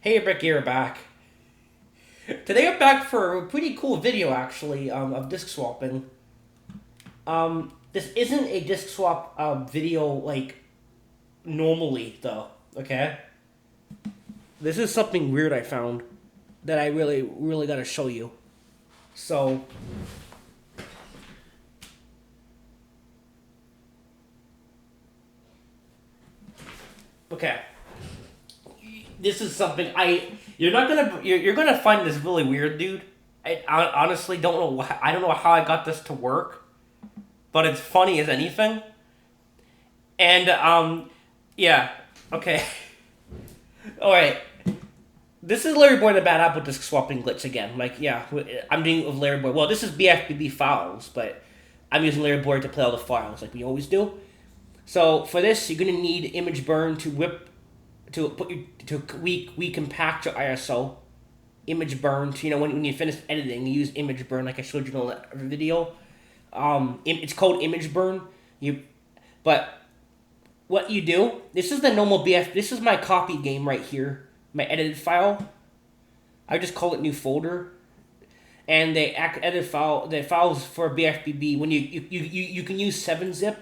Hey, Rick, you're back. Today I'm back for a pretty cool video, actually, of disc swapping. This isn't a disc swap video like normally, though. Okay, this is something weird I found that I really, really gotta show you. So, okay, this is something you're gonna find this really weird, dude. I honestly don't know I don't know how I got this to work, but it's funny as anything. And yeah, okay. All right. This is Larry Boy and the Bad Apple Disc swapping glitch again. Like, yeah, I'm doing it with Larry Boy. Well, this is BFBB files, but I'm using Larry Boy to play all the files like we always do. So for this, you're gonna need image burn to whip to put your to we compact your ISO. Image burn. To, when you finish editing, you use image burn like I showed you in the video. It's called image burn. But what you do, this is the normal BF. This is my copy game right here, my edited file. I just call it new folder, and edit file the files for BFBB. When you can use 7-zip.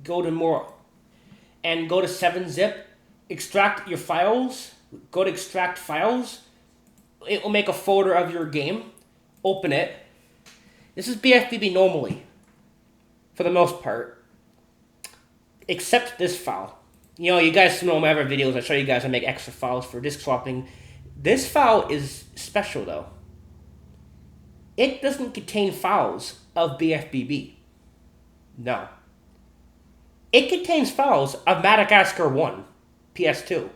Go to more, and go to 7-zip. Extract your files. Go to extract files. It will make a folder of your game. Open it. This is BFBB normally, for the most part, except this file. You guys know my other videos. I show you guys I make extra files for disk swapping. This file is special though. It doesn't contain files of BFBB. No. It contains files of Madagascar 1, PS2.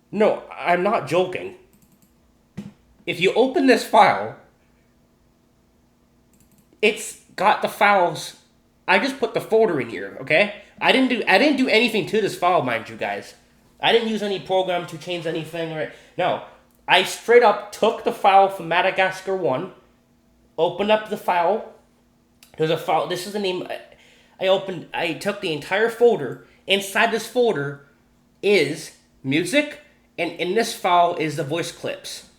No, I'm not joking. If you open this file, it's got the files. I just put the folder in here, okay? I didn't do anything to this file, mind you guys. I didn't use any program to change anything or no. I straight up took the file from Madagascar 1, opened up the file. There's a file. This is the name. I took the entire folder. Inside this folder is music, and in this file is the voice clips.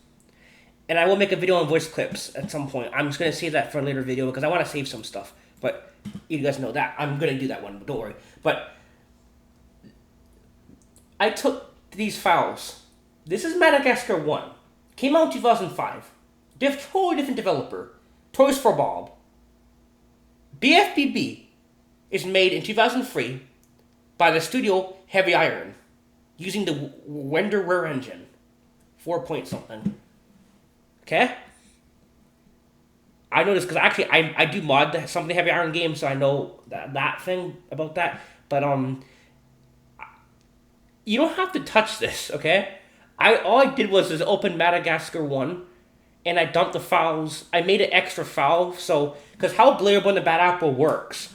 And I will make a video on voice clips at some point. I'm just gonna save that for a later video because I want to save some stuff. But you guys know that I'm gonna do that one. Don't worry. But I took these files. This is Madagascar 1. Came out in 2005. Totally different developer. Toys for Bob. BFBB is made in 2003 by the studio Heavy Iron using the Wenderware engine. 4 point something. Okay? I know this because actually I do mod some of the Heavy Iron games, so I know that thing about that. But you don't have to touch this, okay? All I did was open Madagascar 1, and I dumped the files. I made an extra file, so because how Blair Boy and the Bad Apple works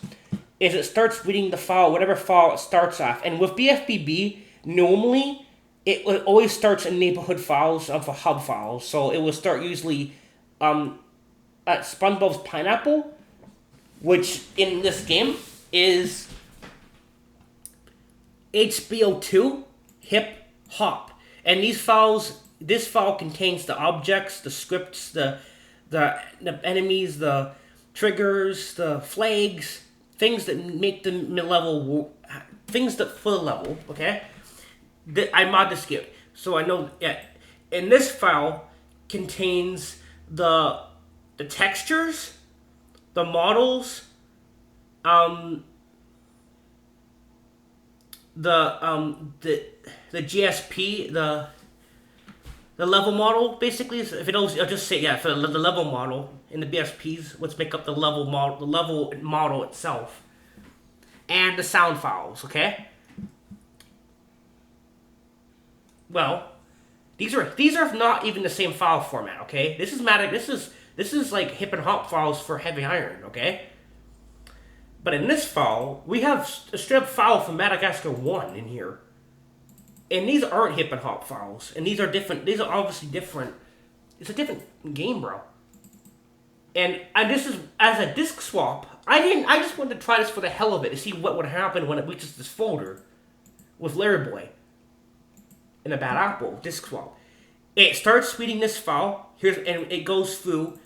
is it starts reading the file, whatever file it starts off, and with BFBB normally it always starts in neighborhood files for hub files, so it will start usually at SpongeBob's Pineapple, which in this game is HBO2 Hip Hop. And this file contains the objects, the scripts, the enemies, the triggers, the flags, things that make the level, things that for the level. Okay, I mod this game, so I know. Yeah, and this file contains the textures, the models, the GSP, the level model. Basically, if it don't, I'll just say yeah, for the level model in the BSPs, let's make up the level model itself, and the sound files. Okay. Well, these are not even the same file format. Okay, this is like hip and hop files for Heavy Iron. Okay. But in this file, we have a strip file from Madagascar 1 in here. And these aren't hip and hop files. And these are different. These are obviously different. It's a different game, bro. And this is, as a disc swap, I just wanted to try this for the hell of it to see what would happen when it reaches this folder with Larry Boy. in a bad apple disk swap. It starts reading this file, and it goes through.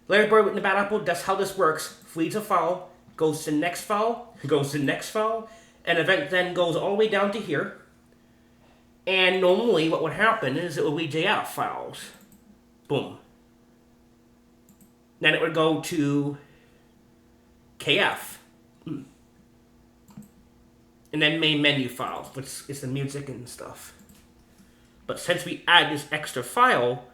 Larry Bird in the bad apple, that's how this works. Reads a file, goes to the next file, goes to the next file, and event then goes all the way down to here. And normally what would happen is it would read JF files. Boom. Then it would go to KF. And then main menu files, which is the music and stuff. But since we add this extra file,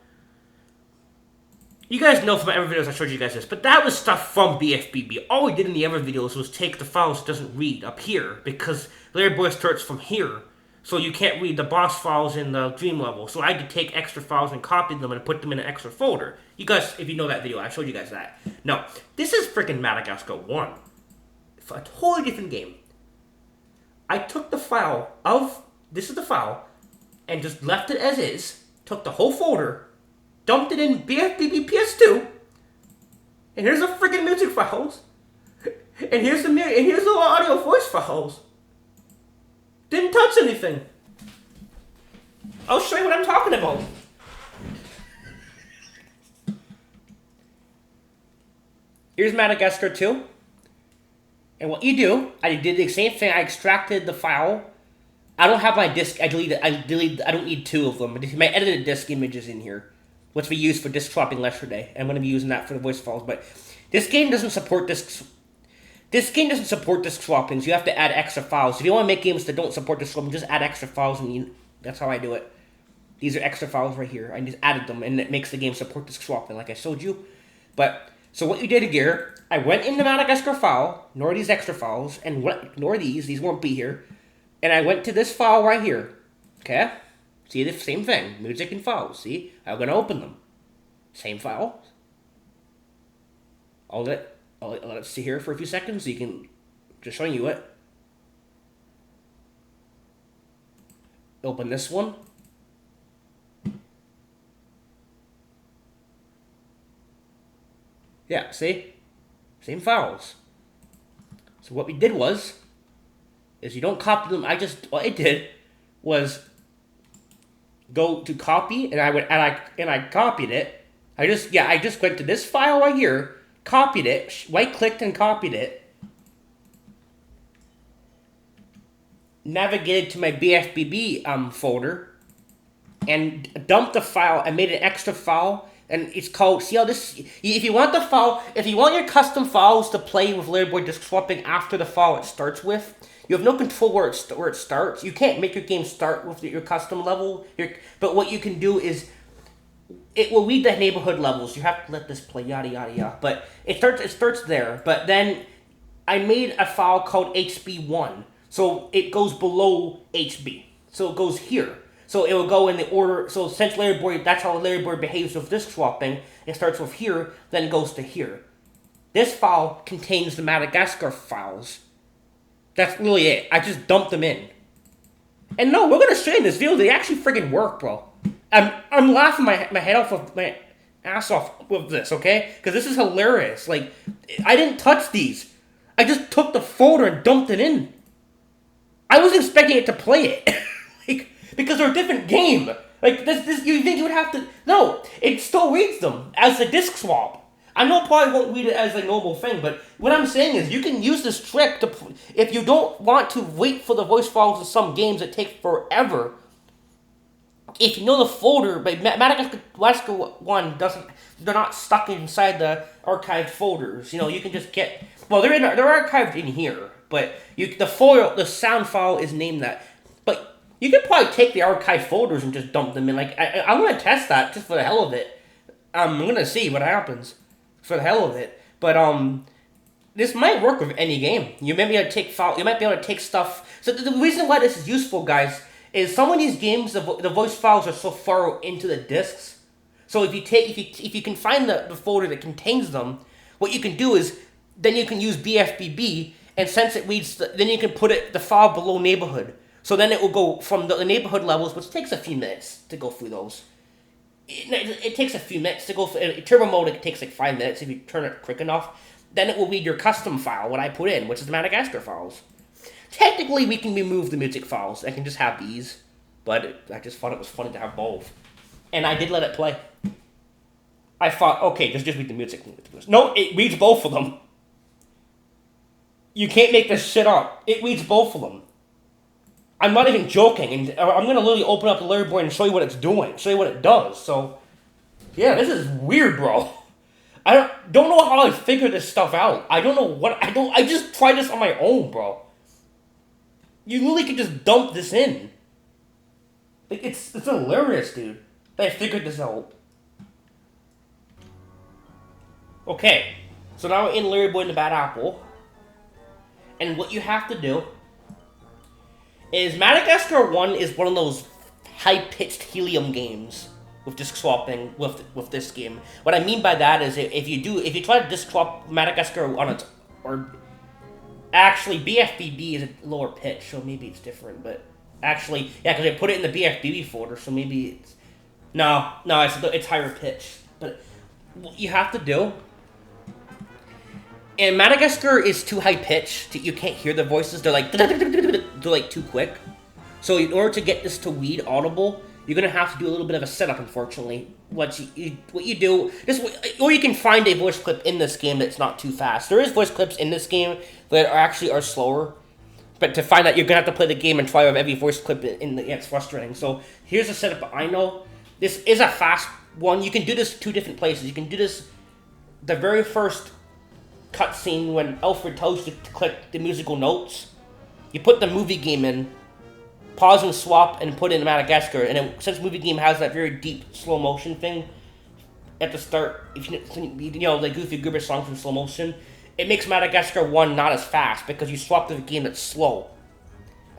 you guys know from my other videos I showed you guys this, but that was stuff from BFBB. All we did in the other videos was take the files it doesn't read up here, because Larry Bird starts from here, so you can't read the boss files in the dream level. So I had to take extra files and copy them and put them in an extra folder. You guys, if you know that video, I showed you guys that. No, this is freaking Madagascar 1. It's a totally different game. I took the file of, this is the file, and just left it as is, took the whole folder, dumped it in BFBB PS2, and here's the freaking music files, and here's the audio voice files. Didn't touch anything. I'll show you what I'm talking about. Here's Madagascar 2. And what you do, I did the same thing. I extracted the file. I don't have my disk. I deleted. I don't need two of them. My edited disk images in here, which we used for disk swapping yesterday. I'm going to be using that for the voice files. But this game doesn't support disk. This game doesn't support disk swapping. So you have to add extra files. If you want to make games that don't support disk swapping, just add extra files, and that's how I do it. These are extra files right here. I just added them, and it makes the game support disk swapping, like I showed you. But so what you did here, I went in the Madagascar file, ignore these extra files, and ignore these won't be here. And I went to this file right here, okay? See the same thing, music and files, see? I'm gonna open them. Same file. I'll let it sit here for a few seconds so you can, just showing you it. Open this one. Yeah, see? Same files. So what we did is you don't copy them. What I did was go to copy, and I copied it. I just went to this file right here, copied it, right-clicked and copied it, navigated to my BFBB folder, and dumped the file. I made an extra file. And it's called, see how this, if you want your custom files to play with Larry Bird disk swapping after the file it starts with, you have no control where it starts. You can't make your game start with your custom level, but what you can do is, it will read the neighborhood levels. You have to let this play, yada yada yada. But it starts there, but then I made a file called HB1, so it goes below HB. So it goes here. So it will go in the order, so since Larry Bird, that's how Larry Bird behaves with disk swapping, it starts with here, then goes to here. This file contains the Madagascar files. That's really it. I just dumped them in. And no, we're gonna show you in this video, they actually friggin' work, bro. I'm laughing my head off of my ass off with this, okay? Because this is hilarious. Like, I didn't touch these. I just took the folder and dumped it in. I was expecting it to play it. Like, because they're a different game. Like, this, you think you would have to... No, it still reads them as a disk swap. I know it probably won't read it as a normal thing, but what I'm saying is you can use this trick to... If you don't want to wait for the voice files of some games that take forever, if you know the folder, but Madagascar 1 doesn't... They're not stuck inside the archived folders. You know, you can just get... Well, they're archived in here, but the sound file is named that. But you could probably take the archive folders and just dump them in. Like, I'm going to test that just for the hell of it. I'm going to see what happens for the hell of it. But, this might work with any game. You might be able to take stuff. So the reason why this is useful, guys, is some of these games, the voice files are so far into the disks. So if you can find the folder that contains them, what you can do is, then you can use BFBB, and since it reads, then you can put the file below neighborhood. So then it will go from the neighborhood levels, which takes a few minutes to go through those. It takes a few minutes to go through. In turbo mode, it takes like 5 minutes if you turn it quick enough. Then it will read your custom file, what I put in, which is the Madagascar files. Technically, we can remove the music files. I can just have these. but I just thought it was funny to have both. And I did let it play. I thought, okay, just read the music. No, it reads both of them. You can't make this shit up. It reads both of them. I'm not even joking, and I'm going to literally open up the Larry Boy and show you what it's doing, show you what it does. So, yeah, this is weird, bro. I don't know how I figured this stuff out. I don't know what, I just tried this on my own, bro. You literally could just dump this in. Like, it's hilarious, dude, that I figured this out. Okay, so now we're in Larry Boy and the Bad Apple. And what you have to do is Madagascar 1 is one of those high-pitched helium games with disc swapping with this game. What I mean by that is if you try to disc swap Madagascar on its, or actually BFBB is a lower pitch, so maybe it's different, but actually, yeah, because I put it in the BFBB folder, so maybe it's, no, it's higher pitch. But what you have to do, and Madagascar is too high pitched. You can't hear the voices. They're like too quick. So in order to get this to read audible, you're gonna have to do a little bit of a setup. Unfortunately, what you do, or you can find a voice clip in this game that's not too fast. There is voice clips in this game that are slower. But to find out, you're gonna have to play the game and try out every voice clip it's frustrating. So here's a setup I know. This is a fast one. You can do this 2 different places. You can do this the very first cutscene when Alfred tells you to click the musical notes. You put the movie game in, pause and swap, and put in Madagascar. And then, since movie game has that very deep slow motion thing at the start, if you know the Goofy Goober songs in slow motion, it makes Madagascar 1 not as fast because you swap to a game that's slow.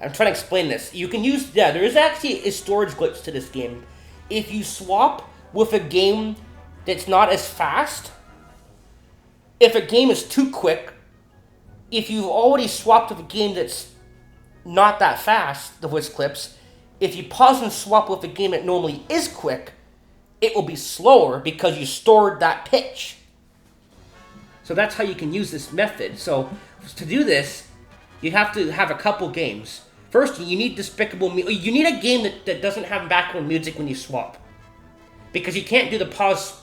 I'm trying to explain this. You can use, there is actually a storage glitch to this game. If you swap with a game that's not as fast, if a game is too quick, if you've already swapped with a game that's not that fast, the voice clips, if you pause and swap with a game that normally is quick, it will be slower because you stored that pitch. So that's how you can use this method. So to do this, you have to have a couple games. First, you need Despicable Me. You need a game that doesn't have background music when you swap, because you can't do the pause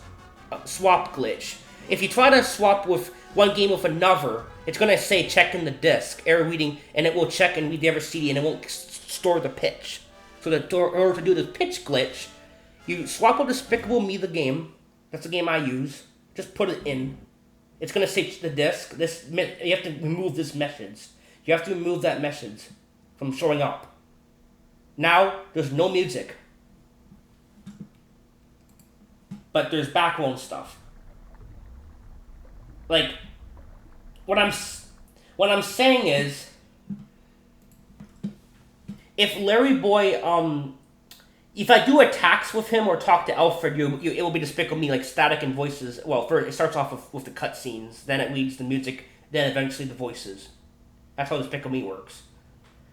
swap glitch. If you try to swap with one game with another, it's going to say checking the disc, error reading, and it will check and read the other CD, and it won't store the pitch. So in order to do the pitch glitch, you swap with Despicable Me, the game. That's the game I use. Just put it in. It's going to say the disc. You have to remove this message. You have to remove that message from showing up. Now, there's no music. But there's background stuff. Like, what I'm saying is, if Larry Boy, if I do attacks with him or talk to Alfred, it will be Despicable Me, like static and voices. Well, first it starts off with the cutscenes, then it leads the music, then eventually the voices. That's how Despicable Me works.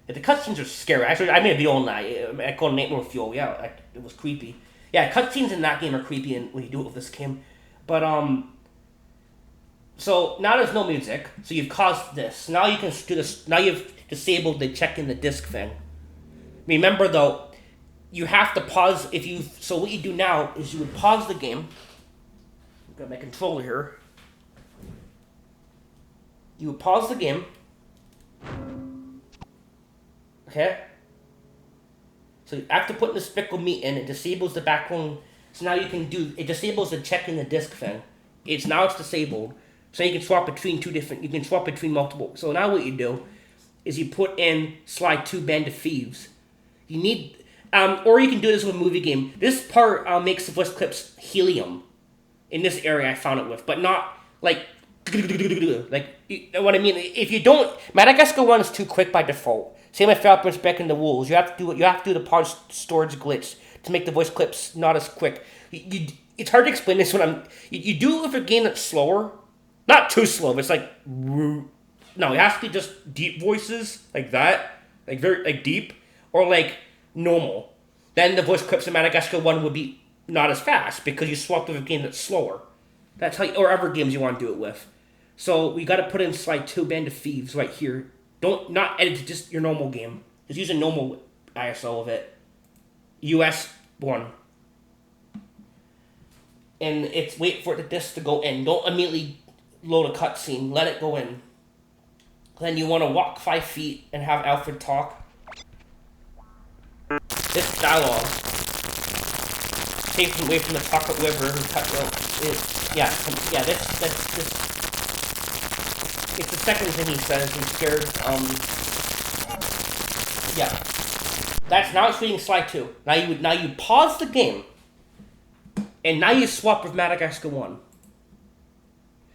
If the cutscenes are scary. Actually, I made a video on that. I called Nightmare Fuel. Yeah, it was creepy. Yeah, cutscenes in that game are creepy when you do it with this game. But, so now there's no music, so you've caused this. Now you can do this. Now you've disabled the check in the disc thing. Remember though, you have to pause so what you do now is you would pause the game. I've got my controller here. You would pause the game. Okay? So after putting the Despicable Me in, it disables the background. So now it disables the check in the disc thing. It's disabled. So you can swap between multiple. So now what you do is you put in slide 2 Band of Thieves. You need, or you can do this with a movie game. This part makes the voice clips helium. In this area I found it with, but not like what I mean. If you don't, Madagascar 1 is too quick by default. Same with Falcon's Back in the Wolves. You have to do the pause storage glitch to make the voice clips not as quick. It's hard to explain this when you do it with a game that's slower. Not too slow, but it's like, no, it has to be just deep voices, like that, like very, like deep, or like normal. Then the voice clips in Madagascar 1 would be not as fast, because you swapped with a game that's slower. That's how, or other games you want to do it with. So we got to put in slide 2 Band of Thieves right here. Not edit just your normal game. Just use a normal ISO of it. US 1. And it's wait for the disc to go in. Don't immediately load a cutscene. Let it go in. Then you want to walk 5 feet and have Alfred talk. This dialogue taken away from the chocolate river who cut this. It's the second thing he says. He's scared. Yeah. Now it's reading slide 2. Now you pause the game, and now you swap with Madagascar 1.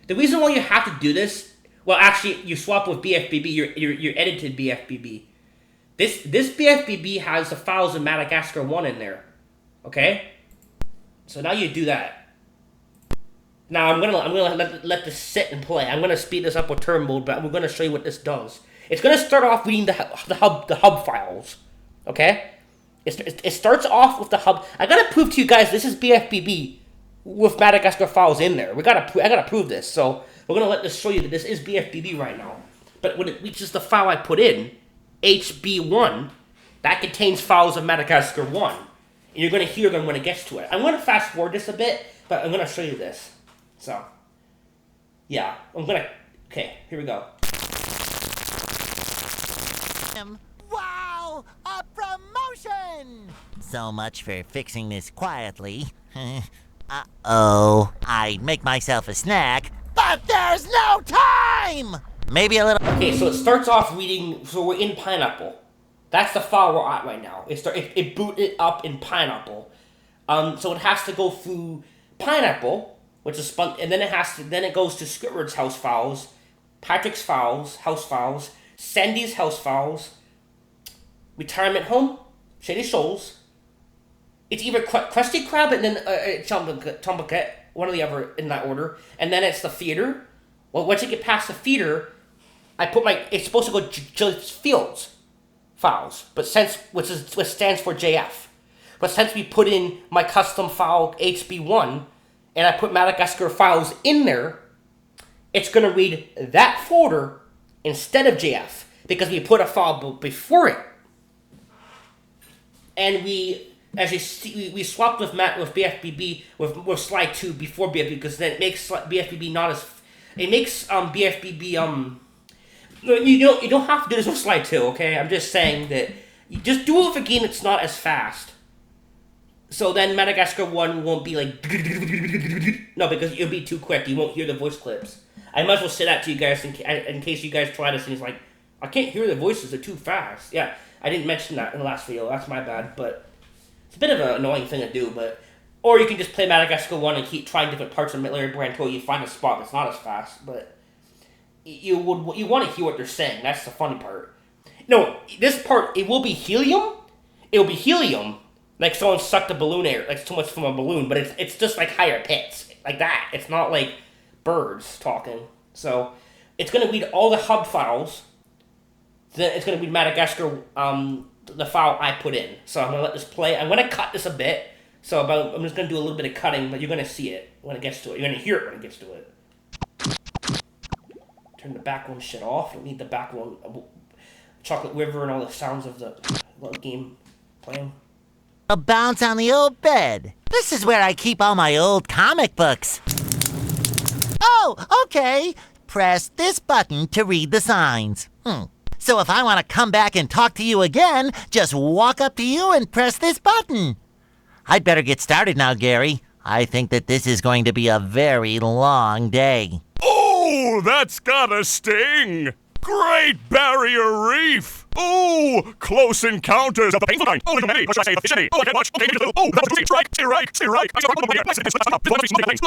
The reason why you have to do this, well, actually, you swap with BFBB. Your edited BFBB. This BFBB has the files of Madagascar 1 in there. Okay? So now you do that. Now I'm gonna let this sit and play. I'm gonna speed this up with turn mode, but we're gonna show you what this does. It's gonna start off reading the hub files. Okay? It starts off with the hub. I gotta prove to you guys this is BFBB with Madagascar files in there. I gotta prove this. So we're gonna let this show you that this is BFBB right now. But when it reaches the file I put in, HB1, that contains files of Madagascar 1. And you're going to hear them when it gets to it. I'm going to fast forward this a bit, but I'm going to show you this. So, yeah, okay, here we go. Wow, a promotion! So much for fixing this quietly. Uh-oh, I'd make myself a snack, but there's no time! Maybe a little... Okay, so it starts off reading, so we're in Pineapple. That's the file we're at right now. It booted up in Pineapple. So it has to go through Pineapple, which is spun, and then it goes to Squidward's house files, Patrick's files, house files, Sandy's house files, Retirement Home, Shady Shoals. It's either Krusty Krab and then Chumbucket, one or the other in that order, and then it's the theater. Well, once you get past the theater, it's supposed to go Just Fields files, but which stands for JF. But since we put in my custom file HB1, and I put Madagascar files in there, it's going to read that folder instead of JF, because we put a file before it. And as you see, we swapped with BFBB with slide 2 before BFBB, because then it makes BFBB not as... It makes BFBB you don't have to do this with slide 2, okay? I'm just saying that you just do it with a game that's not as fast. So then Madagascar 1 won't be like no, because it'll be too quick. You won't hear the voice clips. I might as well say that to you guys in case you guys try this and it's like, I can't hear the voices, they're too fast. Yeah, I didn't mention that in the last video. That's my bad, but it's a bit of an annoying thing to do, but or you can just play Madagascar 1 and keep trying different parts of Larry Brand until you find a spot that's not as fast, but you want to hear what they're saying. That's the funny part. No, this part, it will be helium. It'll be helium, like someone sucked a balloon air, like so much from a balloon, but it's just like higher pitch, like that. It's not like birds talking. So it's going to read all the hub files. Then it's going to read Madagascar, the file I put in. So I'm going to let this play. I'm going to cut this a bit. So I'm just going to do a little bit of cutting, but you're going to see it when it gets to it. You're going to hear it when it gets to it. Turn the background shit off. You don't need the background Chocolate River and all the sounds of the game playing. A bounce on the old bed. This is where I keep all my old comic books. Oh, okay. Press this button to read the signs. So if I want to come back and talk to you again, just walk up to you and press this button. I'd better get started now, Gary. I think that this is going to be a very long day. Oh, that's gotta sting! Great Barrier Reef! Oh, close encounters of the painful kind. Oh, little Mary, what should I say? The fish in me. Oh, I can't watch. Okay, oh, that was strike. Stay right. Stay right. I start my license. Stop. This one is things.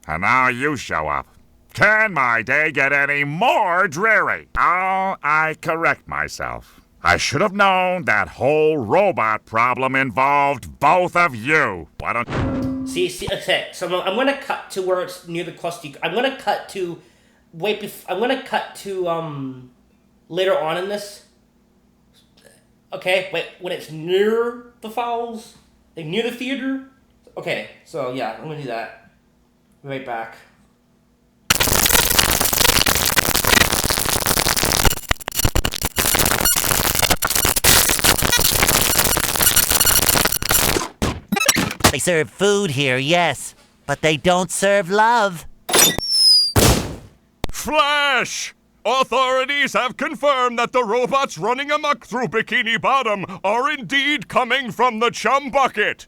And now you show up. Can my day get any more dreary? Oh, I correct myself. I should have known that whole robot problem involved both of you. Why don't... See, okay, so I'm gonna cut to where it's near the cluster. I'm gonna cut to, later on in this. Okay, wait, when it's near the fouls, like near the theater. Okay, so yeah, I'm gonna do that. Be right back. They serve food here, yes, but they don't serve love. Flash! Authorities have confirmed that the robots running amok through Bikini Bottom are indeed coming from the chum bucket.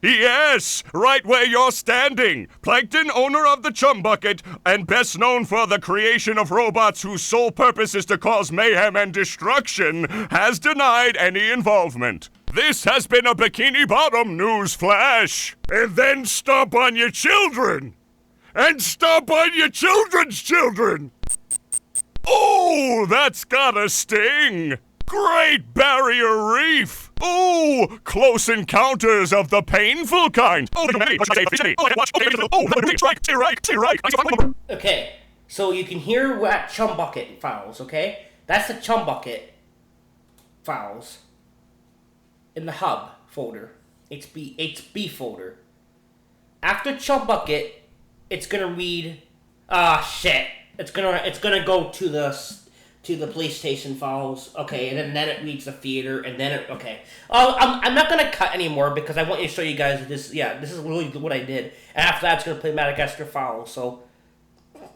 Yes, right where you're standing. Plankton, owner of the chum bucket, and best known for the creation of robots whose sole purpose is to cause mayhem and destruction, has denied any involvement. This has been a Bikini Bottom news flash. And then stomp on your children. And stomp on your children's children. Oh, that's gotta sting. Great Barrier Reef. Oh, close encounters of the painful kind. Okay, so you can hear what chum bucket files. Okay, that's the chum bucket files in the hub folder, HB folder. After chum bucket, it's gonna read. Shit. It's gonna go to the PlayStation files. Okay, and then it reads the theater, and then it. Okay. I'm not gonna cut anymore because I want you to show you guys this. Yeah, this is really what I did. And after that, it's gonna play Madagascar files. So,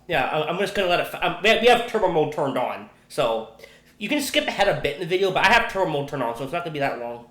yeah, I'm just gonna let it. We have turbo mode turned on, so you can skip ahead a bit in the video, but I have turbo mode turned on, so it's not gonna be that long.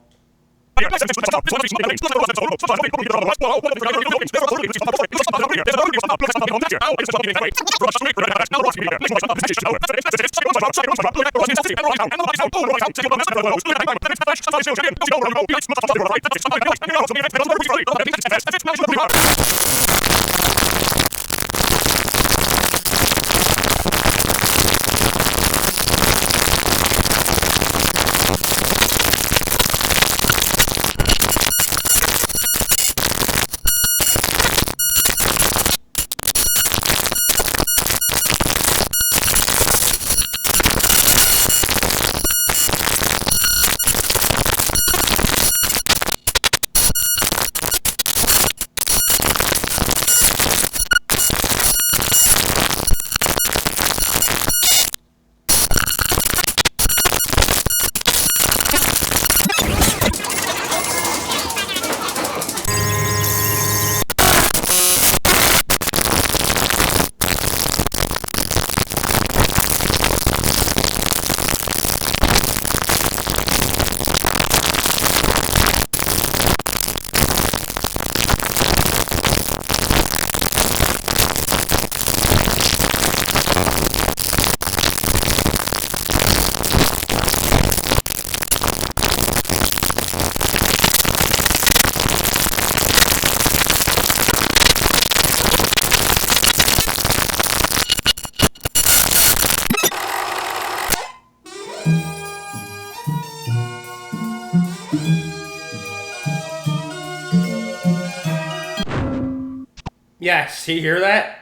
Yeah, see, hear that?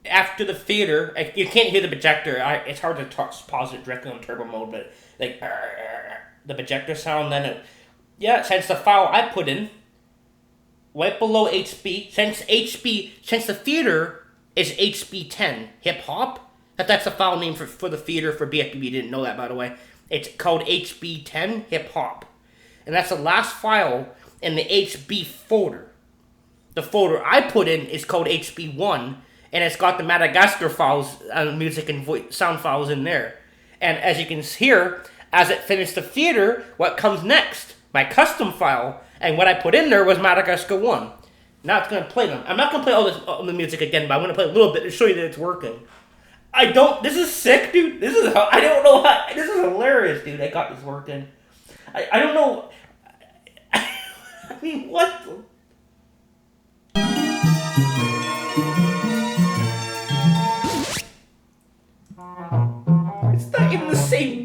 After the theater, you can't hear the projector. It's hard to pause it directly on turbo mode, but like the projector sound. Then it, yeah, since the file I put in, right below HB, since the theater is HB10 hip hop. That's a file name for the theater for BFB. You didn't know that, by the way. It's called HB10 hip hop, and that's the last file in the HB folder. The folder I put in is called HB1, and it's got the Madagascar files, music and sound files in there. And as you can hear, as it finished the theater, what comes next? My custom file, and what I put in there was Madagascar 1. Now it's going to play them. I'm not going to play all the music again, but I'm going to play a little bit to show you that it's working. This is sick, dude. I don't know how, this is hilarious, dude. I got this working. I don't know. I mean, what? in the same.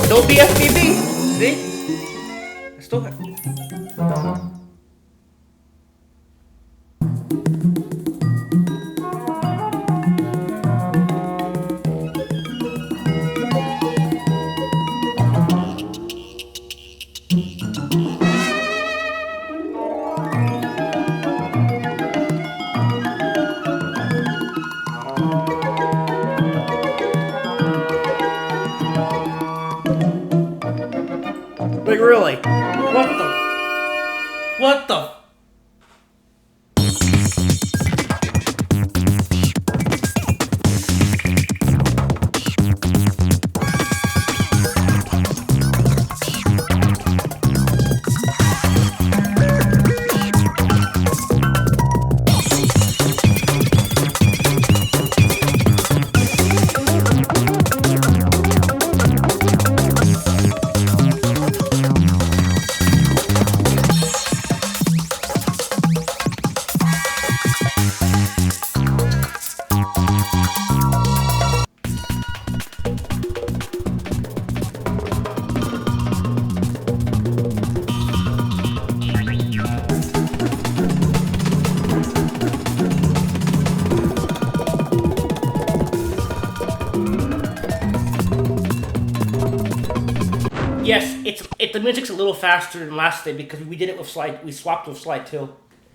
Still BFBB. See? I still have. Like, really? What the? Yes, the music's a little faster than last day because we did it with slide. We swapped with slide 2.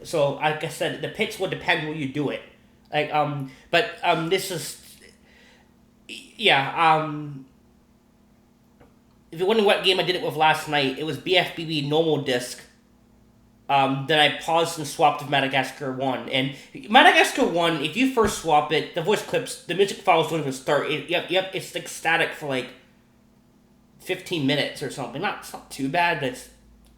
So like I said, the pitch will depend where you do it. Like this is yeah. If you're wondering what game I did it with last night, it was BFBB normal disc. Then I paused and swapped with Madagascar 1. And Madagascar 1, if you first swap it, the voice clips, the music files don't even start. It's like static for like 15 minutes or something. It's not too bad, but it's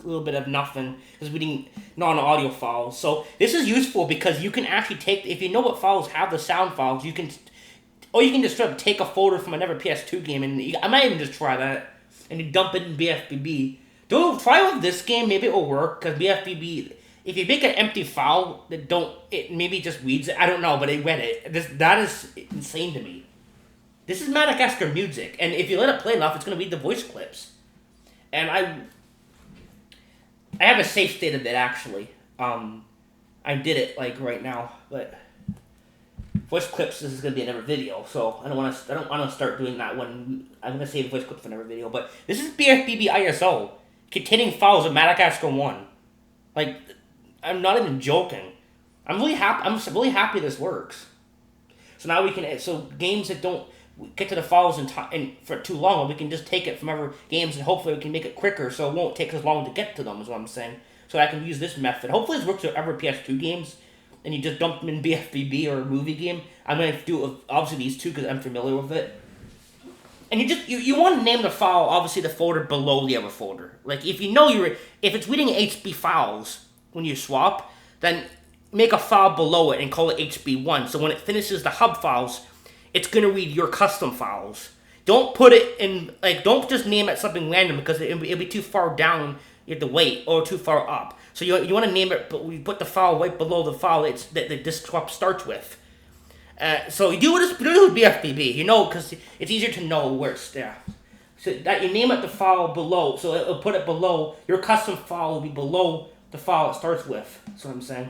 a little bit of nothing because we didn't non-audio files. So this is useful because you can actually take, if you know what files have the sound files, you can just straight up take a folder from another PS2 game, and I might even just try that and you dump it in BFBB. Don't try with this game, maybe it will work because BFBB, if you make an empty file that it maybe just reads it. I don't know, but it read it. That is insane to me. This is Madagascar music, and if you let it play enough, it's going to read the voice clips. And I have a safe state of it, actually. I did it, like, right now, but voice clips, this is going to be another video, so I don't want to start doing that one. I'm going to save voice clips for another video, but this is BFBB ISO, containing files of Madagascar 1. Like, I'm not even joking. I'm really happy this works. So now we can, games that don't get to the files in for too long, we can just take it from other games and hopefully we can make it quicker so it won't take as long to get to them, is what I'm saying. So I can use this method. Hopefully this works with other PS2 games and you just dump them in BFBB or a movie game. I'm going to do it with obviously these two because I'm familiar with it. And you want to name the file, obviously the folder below the other folder. Like if you know if it's reading HB files when you swap, then make a file below it and call it HB1. So when it finishes the hub files, it's going to read your custom files. Don't put it in, don't just name it something random because it'll be too far down, you have to wait, or too far up. So you want to name it, but we put the file right below the file that the disk swap starts with. So you do this with BFBB, because it's easier to know where it's there. So that you name it the file below, so it'll put it below, your custom file will be below the file it starts with. That's what I'm saying.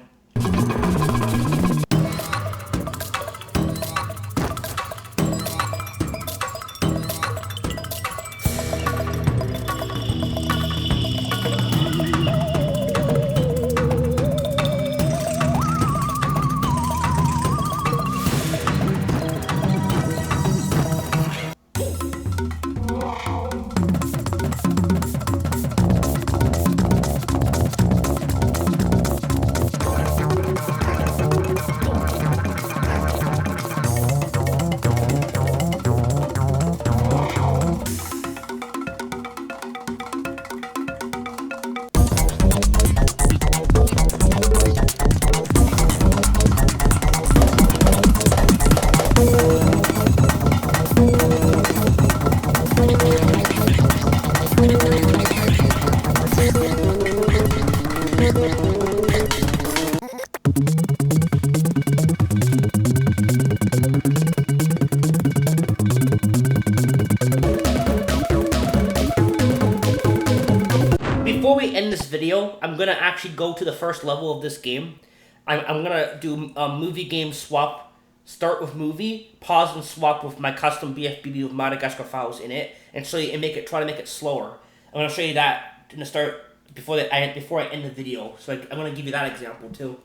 video, I'm gonna actually go to the first level of this game. I'm gonna do a movie game swap. Start with movie, pause and swap with my custom BFBB with Madagascar files in it, and show you and try to make it slower. I'm gonna show you that in the start before I end the video. So I'm gonna give you that example too.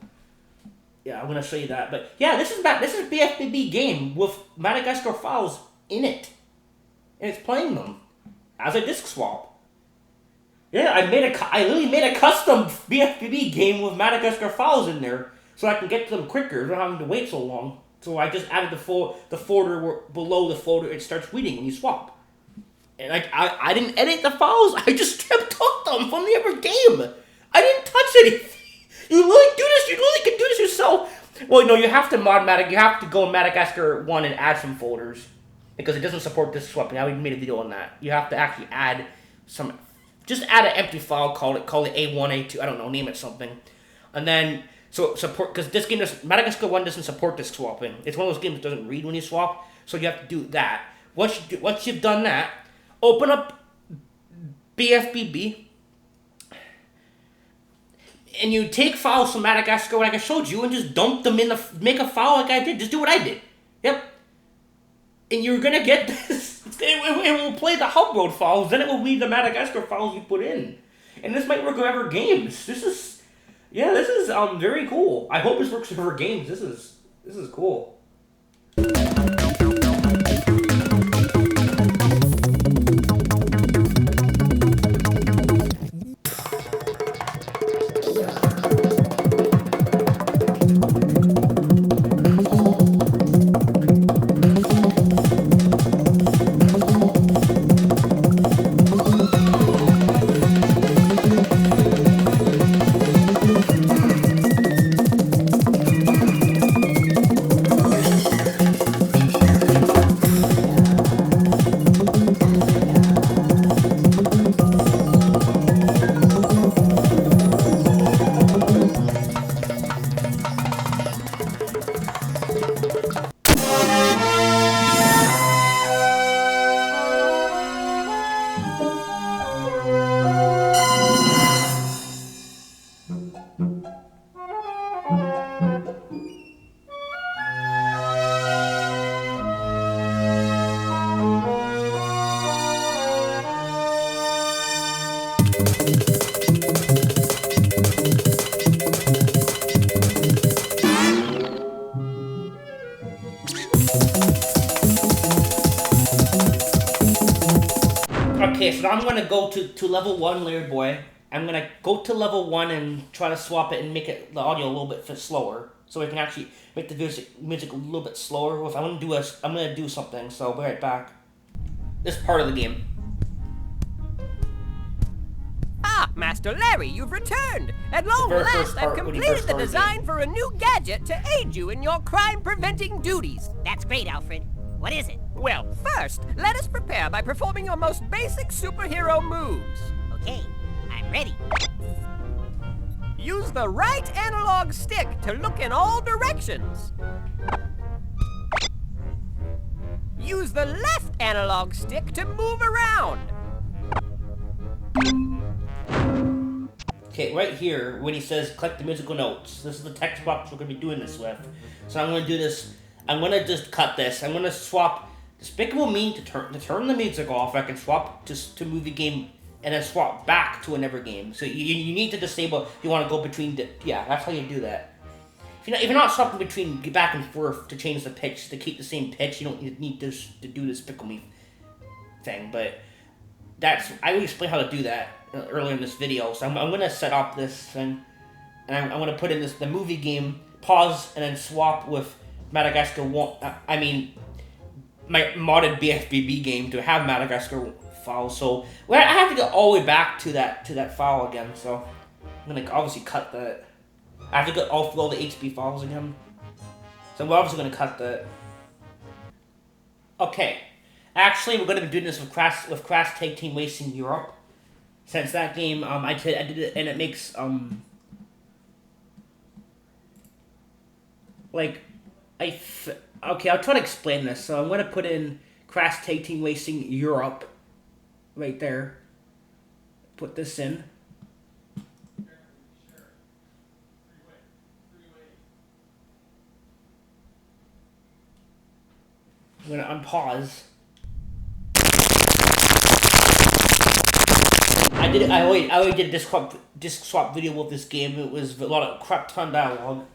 Yeah, I'm gonna show you that. But yeah, this is BFBB game with Madagascar files in it, and it's playing them as a disc swap. Yeah, I literally made a custom BFBB game with Madagascar files in there, so I can get to them quicker, without having to wait so long. So I just added the folder below the folder it starts reading when you swap. And I didn't edit the files. I just took them from the other game. I didn't touch anything. You really do this. You really can do this yourself. Well, no, you have to You have to go in Madagascar 1 and add some folders because it doesn't support disc swapping. I already made a video on that. You have to actually add some. Just add an empty file. Call it A1, A2. I don't know. Name it something, and then. So support, because this game Madagascar 1 doesn't support disc swapping. It's one of those games that doesn't read when you swap, so you have to do that. Once you've done that, open up BFBB, and you take files from Madagascar like I showed you, and just dump them in make a file like I did. Just do what I did. Yep. And you're gonna get this. It will play the hub road files, then it will read the Madagascar files you put in. And this might work with other games. This is very cool. I hope this works for other games. This is cool. Okay, so now I'm gonna go to level 1, Laird Boy. I'm gonna go to level 1 and try to swap it and make the audio a little bit slower, so we can actually make the music a little bit slower. I'm gonna do something. So I'll be right back. This part of the game. Ah, Master Larry, you've returned! At long last, I've completed the design for a new gadget to aid you in your crime-preventing duties. That's great, Alfred. What is it? Well, first, let us prepare by performing your most basic superhero moves. Okay, I'm ready. Use the right analog stick to look in all directions. Use the left analog stick to move around. Okay, right here, when he says collect the musical notes, this is the text box we're going to be doing this with. So I'm going to do this. I'm going to just cut this. I'm going to swap Despicable Me to turn the music off. I can swap to movie game and then swap back to another game. So you need to disable, you want to go between, yeah, that's how you do that. If you're not swapping between back and forth to change the pitch, to keep the same pitch, you don't need to do this Despicable Me thing, but I will explain how to do that earlier in this video. So I'm going to set up this thing, and I'm going to put in the movie game, pause, and then swap with Madagascar 1, my modded BFBB game to have Madagascar files. So I have to go all the way back to that file again. So I'm gonna obviously cut that. I have to go all through all the HP files again. So we're obviously gonna cut that. Okay, actually we're gonna be doing this with Crash Tag Team Racing Europe. Since that game, I did it, and it makes okay, I'll try to explain this. So I'm going to put in Crash Tag Team Racing Europe right there. Put this in. gonna unpause. I already did a disc swap video with this game. It was a lot of crap ton dialogue.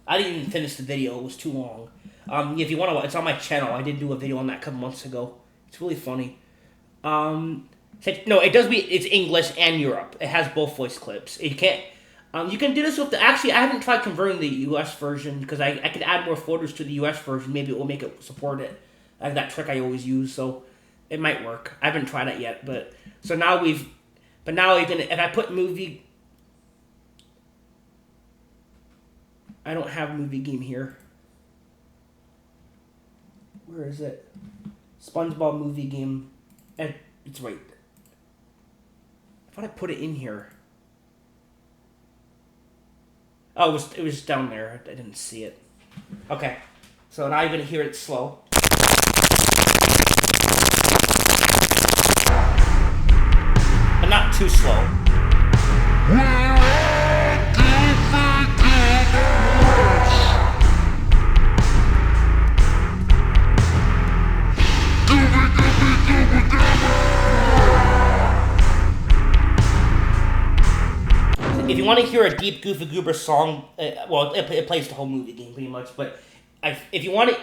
I didn't even finish the video. It was too long. If you want to, it's on my channel. I did do a video on that a couple months ago. It's really funny. No, it does be. It's English and Europe. It has both voice clips. You can't. You can do this with the. Actually, I haven't tried converting the U.S. version because I could add more photos to the U.S. version. Maybe it will make it support it. I have that trick I always use, so it might work. I haven't tried it yet, but so now we've. But now even if I put movie. I don't have movie game here. Where is it? SpongeBob movie game. It's right. I thought I put it in here. Oh, it was down there. I didn't see it. Okay. So now you're going to hear it slow. But not too slow. If you want to hear a deep Goofy Goober song, well, it plays the whole movie game pretty much. But if you want it,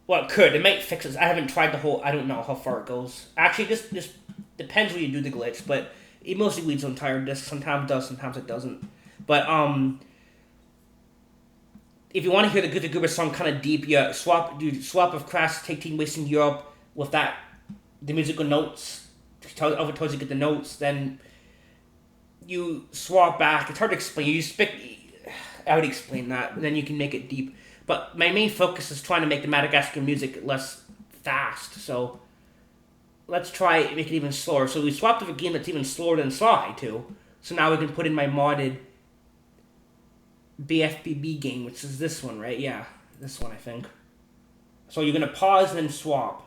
well, it could. It might fix it. I haven't tried the whole. I don't know how far it goes. Actually, this depends when you do the glitch. But it mostly reads the entire disc. Sometimes it does. Sometimes it doesn't. But if you want to hear the Goofy Goober song kind of deep, you swap of Crash Take Team Wasting Europe with that the musical notes. Over towards you get the notes, then. You swap back. It's hard to explain. I would explain that, and then you can make it deep. But my main focus is trying to make the Madagascar music less fast. So let's try make it even slower. So we swapped with a game that's even slower than Sly too. So now we can put in my modded BFBB game, which is this one, right? Yeah, this one I think. So you're gonna pause and then swap.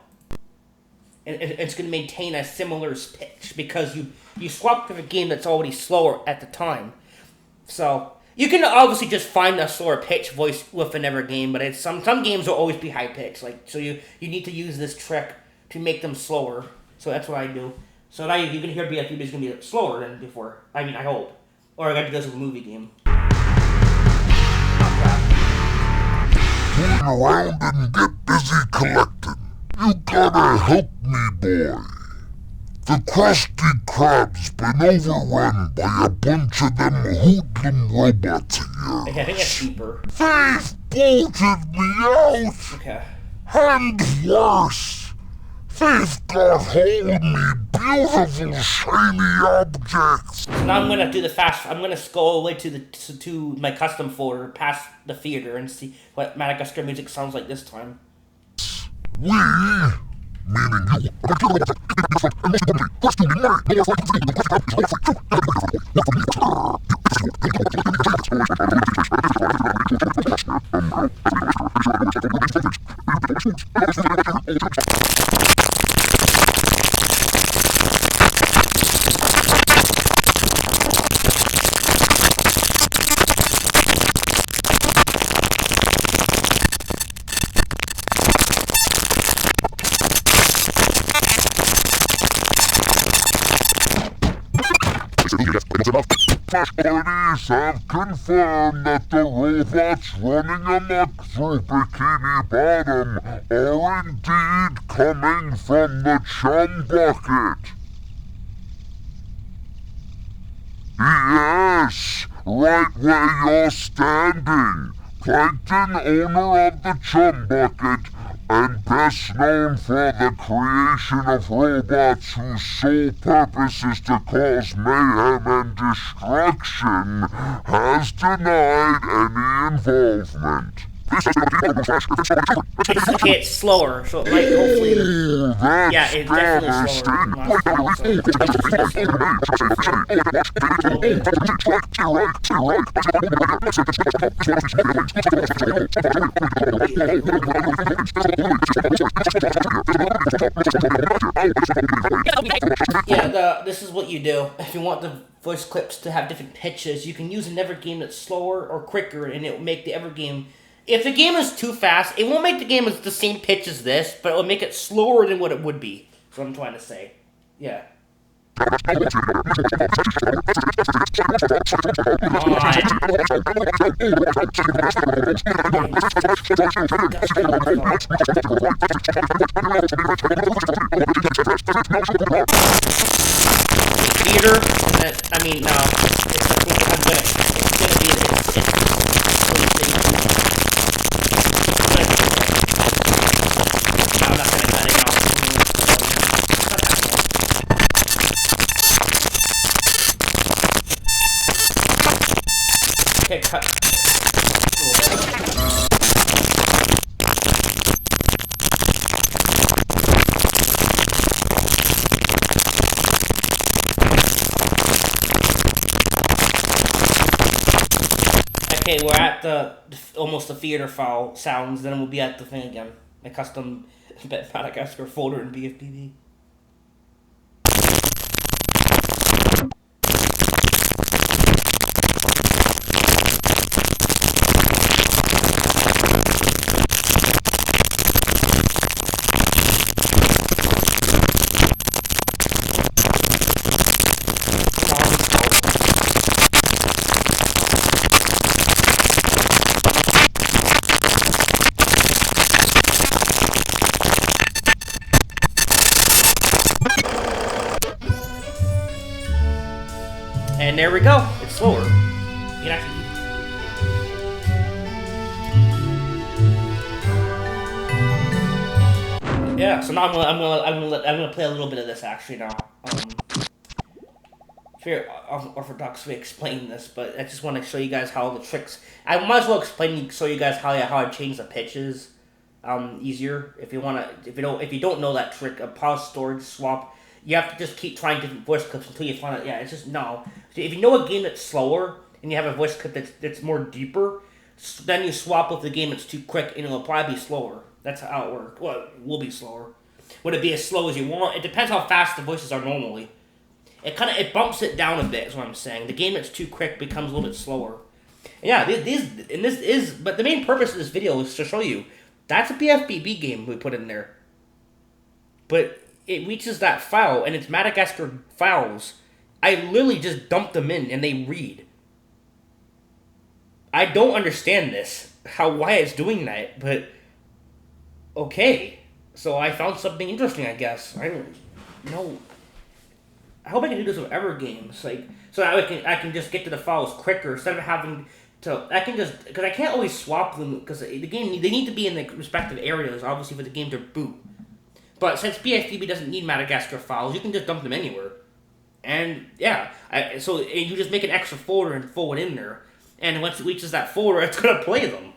And it's going to maintain a similar pitch because you swapped with a game that's already slower at the time. So you can obviously just find a slower pitch voice with another game, but some games will always be high pitch. So you need to use this trick to make them slower. So that's what I do. So now you can hear BFB is going to be slower than before. I mean, I hope. Or I got to do this with a movie game. Turn around and get busy collecting. You gotta help me, boy. The Krusty Krab's been overrun by a bunch of them hoodlum robots here. Okay, I think that's deeper. They've bolted me out! Okay. And worse, they've got hold of me beautiful shiny objects. So now I'm gonna do the fast. I'm gonna go all the way to my custom folder, past the theater, and see what Madagascar music sounds like this time. We, meaning you, authorities have confirmed that the robots running amok through Bikini Bottom are indeed coming from the Chum Bucket. Yes, right where you're standing. Plankton, owner of the Chum Bucket, and best known for the creation of robots whose sole purpose is to cause mayhem and destruction, has denied any involvement. Okay, it's slower, so it might hopefully. That's Yeah, it's Yeah, this is what you do. If you want the voice clips to have different pitches, you can use another game that's slower or quicker, and it will make the other game if the game is too fast, it won't make the game the same pitch as this, but it will make it slower than what it would be. That's what I'm trying to say. Yeah. Theater, I mean, no. It's gonna be I'm not gonna cut it out. Okay, cut. Okay, we're at almost the theater file sounds, then we'll be at the thing again. My custom Madagascar folder in BFBB. And there we go. It's slower. You can actually. Yeah. So now I'm gonna play a little bit of this actually now. Very orthodoxly explain this, but I just want to show you guys how the tricks. I might as well show you guys how I change the pitches. Easier if you don't know that trick. A pause storage swap. You have to just keep trying different voice clips until you find it. Yeah, it's just no. If you know a game that's slower and you have a voice clip that's more deeper, then you swap with the game that's too quick and it'll probably be slower. That's how it works. Well, it will be slower. Would it be as slow as you want? It depends how fast the voices are normally. It bumps it down a bit. Is what I'm saying. The game that's too quick becomes a little bit slower. And yeah, but the main purpose of this video is to show you that's a BFBB game we put in there. But it reaches that file, and it's Madagascar files. I literally just dumped them in, and they read. I don't understand this, why it's doing that, but okay. So I found something interesting, I guess. I don't know. I hope I can do this with other games, so I can just get to the files quicker instead of having to. Because I can't always swap them because they need to be in the respective areas, obviously, for the game to boot. But since BFBB doesn't need Madagascar files, you can just dump them anywhere. And yeah, so you just make an extra folder and throw it in there. And once it reaches that folder, it's going to play them.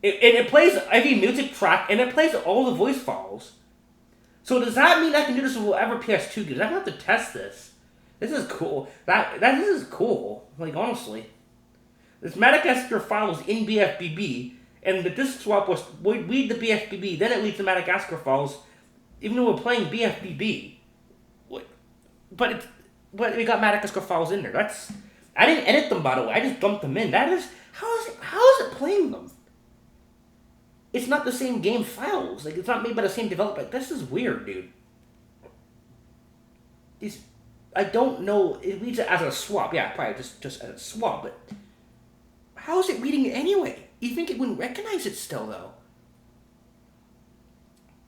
It plays every music track, and it plays all the voice files. So does that mean I can do this with whatever PS2 games? I have to test this. This is cool. This is cool. Like, honestly. This Madagascar files in BFBB, and the disk swap would read the BFBB, then it reads the Madagascar files, even though we're playing BFBB. But we got Madagascar files in there. I didn't edit them, by the way. I just dumped them in. How is it playing them? It's not the same game files. Like, it's not made by the same developer. This is weird, dude. I don't know. It reads it as a swap. Yeah, probably just as a swap. But how is it reading it anyway? You think it wouldn't recognize it still, though?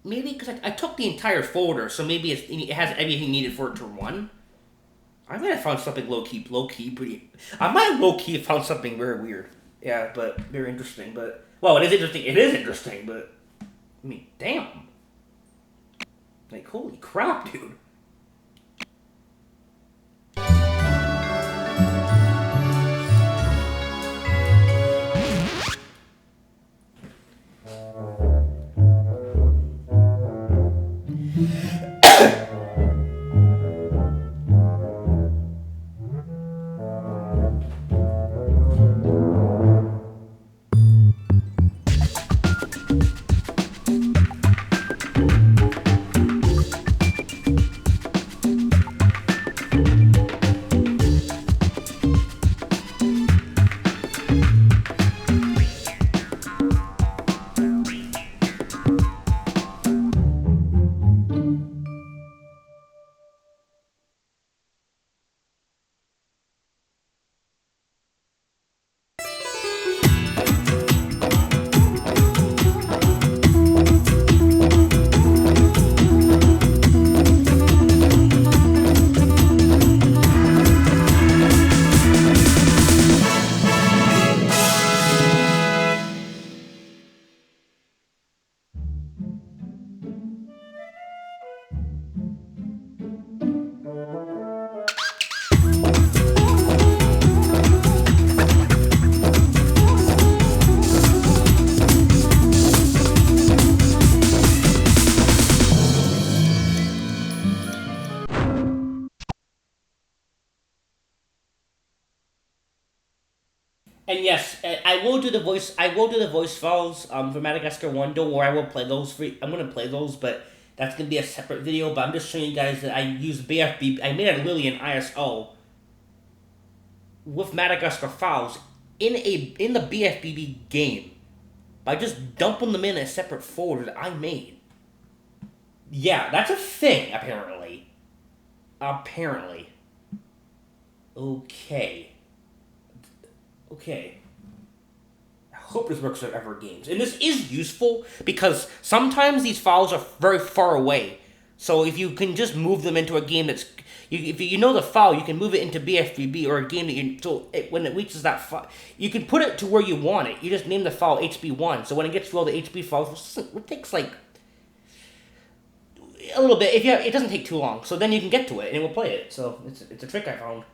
Maybe because I took the entire folder, so maybe it has everything needed for it to run. I might have found something low-key pretty... I might have low-key have found something very weird. Yeah, but very interesting. But, well, it is interesting. It is interesting, but... I mean, damn. Like, holy crap, dude. And yes, I will do the voice. I will do the voice files for Madagascar 1. Don't worry, I will play those for. I'm gonna play those, but that's gonna be a separate video. But I'm just showing you guys that I use BFB. I made a Lily in ISO with Madagascar files in the BFBB game by just dumping them in a separate folder that I made. Yeah, that's a thing apparently. Apparently. Okay. Okay. I hope this works for Ever Games. And this is useful because sometimes these files are very far away. So if you can just move them into a game that's... if you know the file, you can move it into BFBB or a game that you... So when it reaches that file, you can put it to where you want it. You just name the file HB1. So when it gets to all the HB files, it takes like... a little bit. It doesn't take too long. So then you can get to it and it will play it. So it's a trick I found.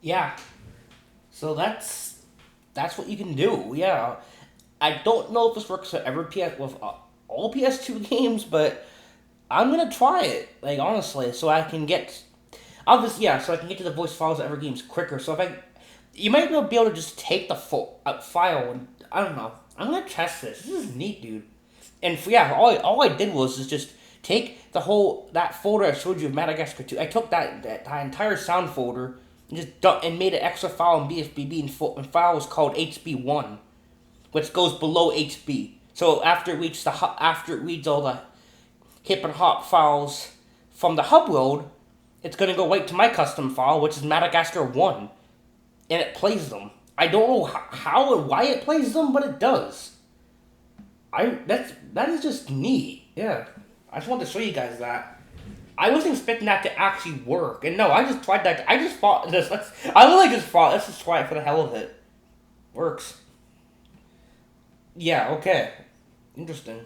Yeah. So that's what you can do. Yeah. I don't know if this works with all PS2 games, but I'm gonna try it. Like honestly, so I can get, so I can get to the voice files of every games quicker. So you might not be able to just take the file and I don't know. I'm gonna test this. This is neat, dude. And all I did was just take that folder I showed you of Madagascar 2. I took that entire sound folder and and made an extra file in BSBB and file was called HB1, which goes below HB. So after it reads all the hip and hop files from the hub load, it's gonna go right to my custom file, which is Madagascar 1, and it plays them. I don't know how and why it plays them, but it does. That is just neat. Yeah, I just wanted to show you guys that. I wasn't expecting that to actually work, and no, I just tried that. I just thought this. Let's just try it for the hell of it. Works. Yeah. Okay. Interesting.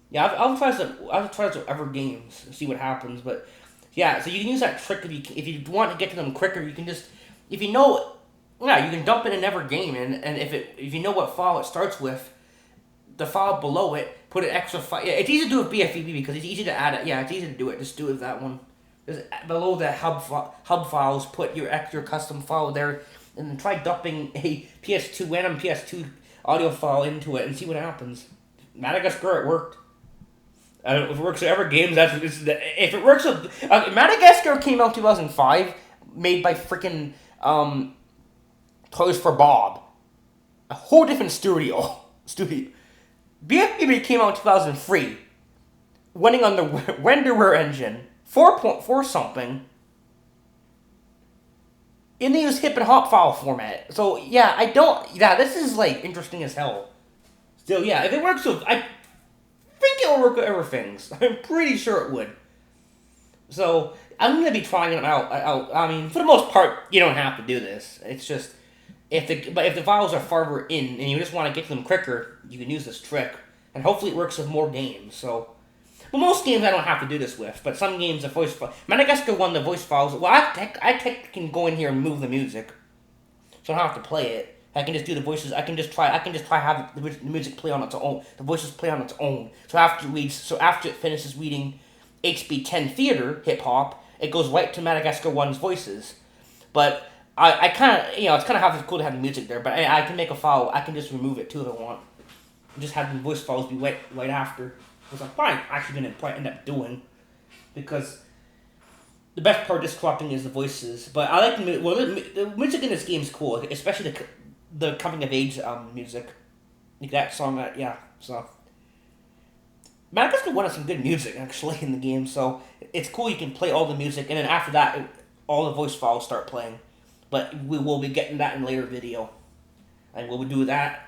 Yeah, I'll try some other games and see what happens. But yeah, so you can use that trick if you want to get to them quicker. You can just you can dump it in every game, and if you know what file it starts with, the file below it, put an extra file. Yeah, it's easy to do with BFBB because it's easy to add it. Yeah, it's easy to do it. Just do it with that one. Just below the hub files, put your extra custom file there, and then try dumping a random PS2 audio file into it and see what happens. Madagascar, it worked. If it works with every game, if it works with Madagascar came out in 2005, made by freaking Toys for Bob, a whole different studio. BFBB came out in 2003, running on the Renderer engine, 4.4 something, and they use hip and hop file format. So yeah, this is like interesting as hell. Still, yeah, if it works with, I think it will work with everything. I'm pretty sure it would. So I'm gonna be trying them out. I mean, for the most part, you don't have to do this. It's just if the files are farther in and you just want to get to them quicker, you can use this trick, and hopefully it works with more games. So, well, most games I don't have to do this with, but some games Madagascar 1, the voice files. Well, I can go in here and move the music, so I don't have to play it. I can just do the voices. I can just try have the music play on its own. The voices play on its own. So after it finishes reading HB10 theater hip hop, it goes right to Madagascar 1's voices. But I kind of it's kind of cool to have the music there. But I can make a file. I can just remove it too if I want. Just have the voice files be right after, which I'm probably actually going to end up doing, because the best part of this cropping is the voices. But I like the music in this game is cool, especially the coming of age music, like that song. So Madagascar 1 has some good music actually in the game, so it's cool. You can play all the music, and then after that, all the voice files start playing. But we will be getting that in a later video, and we'll do that.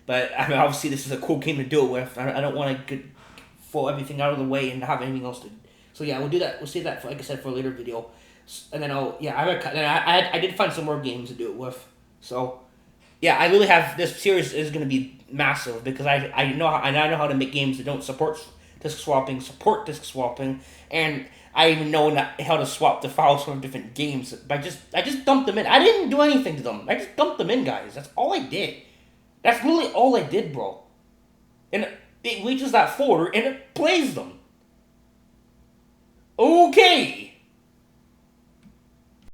But I mean, obviously, this is a cool game to do it with. I don't want to throw everything out of the way and have anything else to. So yeah, we'll do that. We'll save that for, like I said, for a later video, and then I did find some more games to do it with. So yeah, I really have this series is going to be massive because I know how to make games that don't support disc swapping, and I even know how to swap the files from different games. I just dumped them in. I didn't do anything to them. I just dumped them in, guys. That's all I did. That's really all I did, bro. And it reaches that folder and it plays them. Okay.